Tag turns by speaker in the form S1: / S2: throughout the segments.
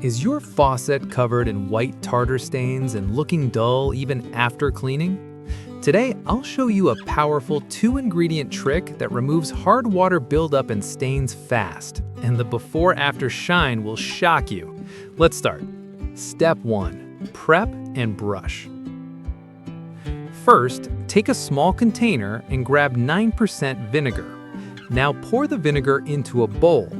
S1: Is your faucet covered in white tartar stains and looking dull even after cleaning? Today, I'll show you a powerful 2-ingredient trick that removes hard water buildup and stains fast, and the before-after shine will shock you. Let's start. Step 1. Prep and brush. First, take a small container and grab 9% vinegar. Now pour the vinegar into a bowl.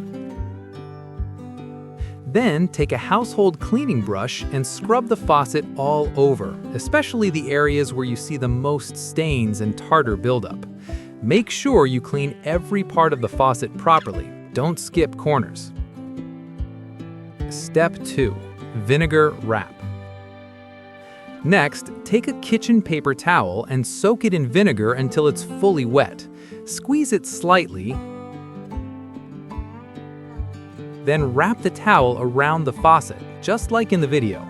S1: Then take a household cleaning brush and scrub the faucet all over, especially the areas where you see the most stains and tartar buildup. Make sure you clean every part of the faucet properly. Don't skip corners. Step 2. Vinegar wrap. Next, take a kitchen paper towel and soak it in vinegar until it's fully wet. Squeeze it slightly. Then wrap the towel around the faucet, just like in the video.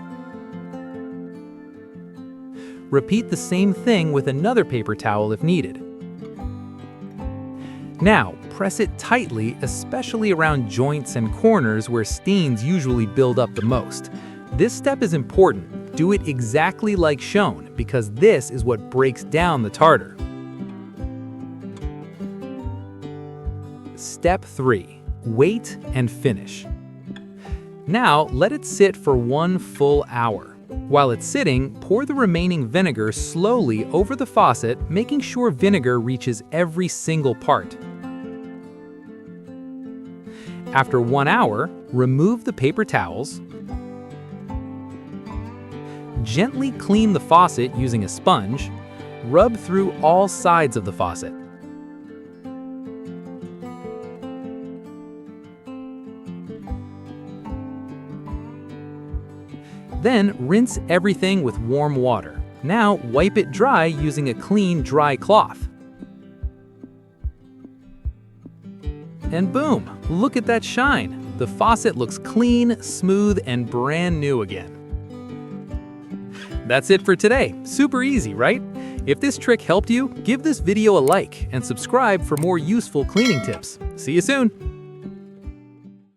S1: Repeat the same thing with another paper towel if needed. Now, press it tightly, especially around joints and corners where stains usually build up the most. This step is important. Do it exactly like shown, because this is what breaks down the tartar. Step 3. Wait and finish. Now, let it sit for 1 full hour. While it's sitting, pour the remaining vinegar slowly over the faucet, making sure vinegar reaches every single part. After 1 hour, remove the paper towels. Gently clean the faucet using a sponge. Rub through all sides of the faucet. Then rinse everything with warm water. Now wipe it dry using a clean, dry cloth. And boom, look at that shine. The faucet looks clean, smooth, and brand new again. That's it for today. Super easy, right? If this trick helped you, give this video a like and subscribe for more useful cleaning tips. See you soon.